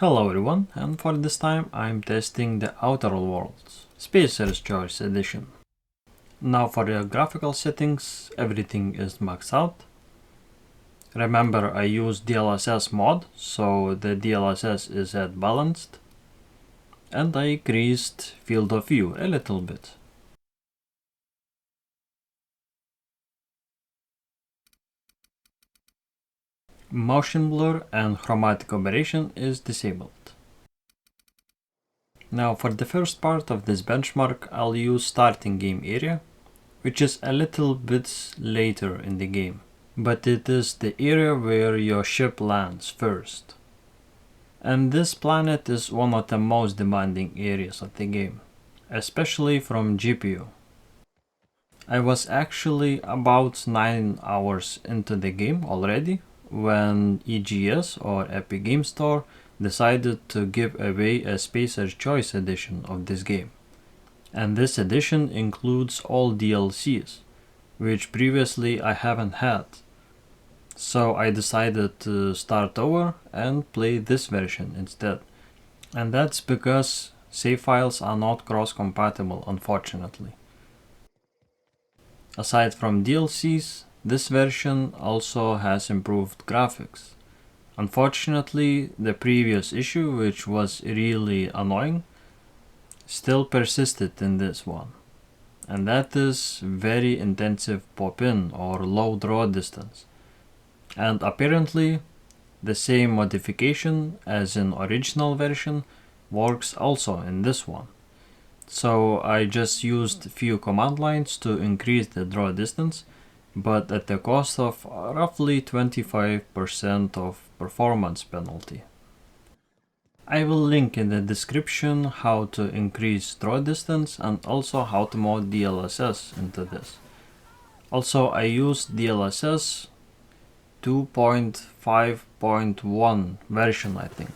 Hello everyone, and for this time I'm testing the Outer Worlds Spacer's Choice Edition. Now for the graphical settings, everything is maxed out. Remember, I use DLSS mod, so the DLSS is at balanced. And I increased field of view a little bit. Motion blur and chromatic aberration is disabled. Now for the first part of this benchmark, I'll use starting game area, which is a little bit later in the game, but it is the area where your ship lands first. And this planet is one of the most demanding areas of the game, especially from GPU. I was actually about 9 hours into the game already when EGS or Epic Game Store decided to give away a Spacer's Choice edition of this game. And this edition includes all DLCs, which previously I haven't had. So I decided to start over and play this version instead. And that's because save files are not cross-compatible, unfortunately. Aside from DLCs, this version also has improved graphics. Unfortunately, the previous issue, which was really annoying, still persisted in this one. And that is very intensive pop-in or low draw distance. And apparently, the same modification as in original version works also in this one. So I just used few command lines to increase the draw distance, but at the cost of roughly 25% of performance penalty. I will link in the description how to increase draw distance and also how to mod DLSS into this. Also, I used DLSS 2.5.1 version, I think.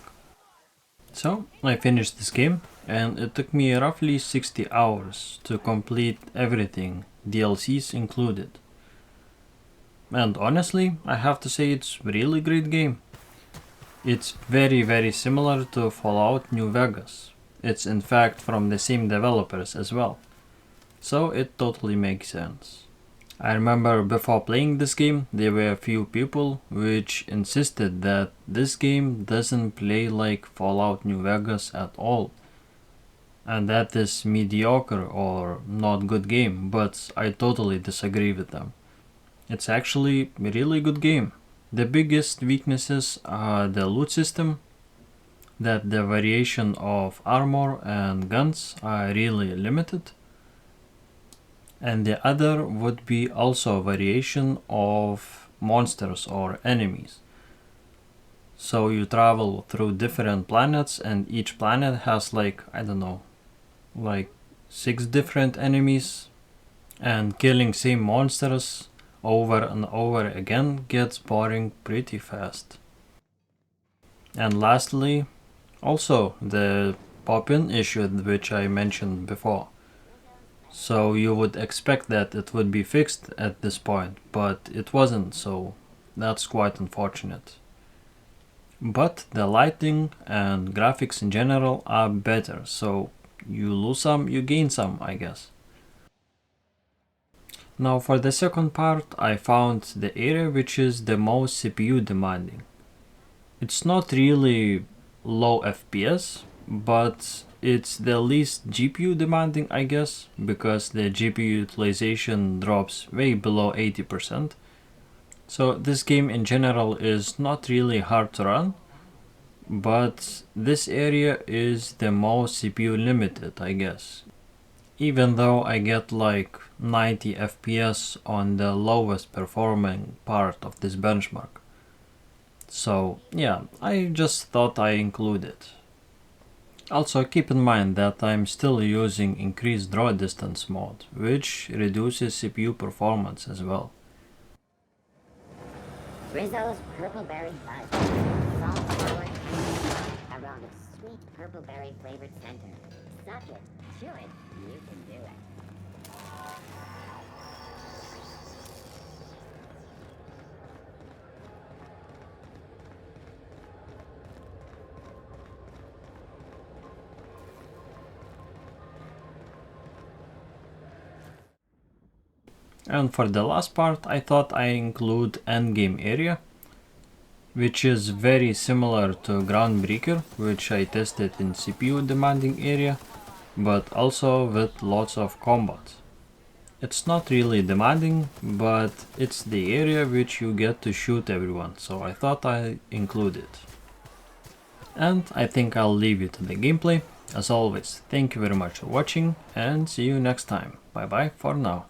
So I finished this game and it took me roughly 60 hours to complete everything, DLCs included. And honestly, I have to say it's a really great game. It's very similar to Fallout New Vegas. It's in fact from the same developers as well. So it totally makes sense. I remember before playing this game, there were a few people which insisted that this game doesn't play like Fallout New Vegas at all. And that is mediocre or not good game, but I totally disagree with them. It's actually a really good game. The biggest weaknesses are the loot system, that the variation of armor and guns are really limited. And the other would be also variation of monsters or enemies. So you travel through different planets and each planet has like 6 different enemies, and killing same monsters over and over again gets boring pretty fast. And lastly, also the pop-in issue which I mentioned before. So you would expect that it would be fixed at this point, but it wasn't, so that's quite unfortunate. But the lighting and graphics in general are better, so you lose some, you gain some, I guess. Now for the second part, I found the area which is the most CPU demanding. It's not really low FPS, but it's the least GPU demanding, I guess, because the GPU utilization drops way below 80%. So this game in general is not really hard to run, but this area is the most CPU limited, I guess. Even though I get like 90 FPS on the lowest performing part of this benchmark. So yeah, I just thought I include it. Also keep in mind that I'm still using increased draw distance mode, which reduces CPU performance as well. Rizzo's purple berry buzz. Salt forward around a sweet purple berry flavored center. Suck it, chew it, you can do it. And for the last part, I thought I include endgame area, which is very similar to Groundbreaker, which I tested in CPU demanding area, but also with lots of combat. It's not really demanding, but it's the area which you get to shoot everyone, so I thought I'd include it. And I think I'll leave you to the gameplay. As always, thank you very much for watching, and see you next time. Bye bye for now.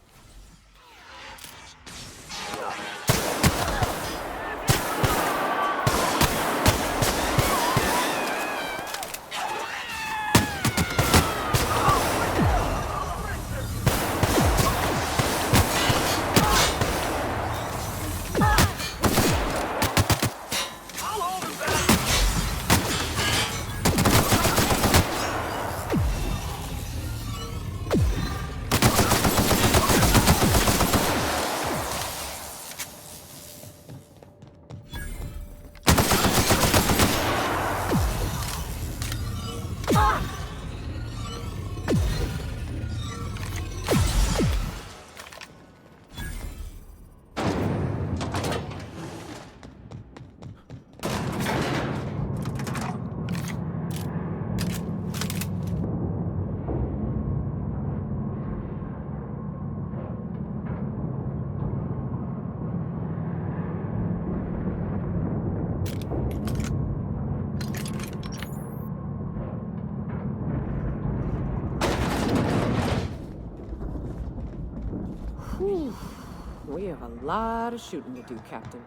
We have a lot of shooting to do, Captain.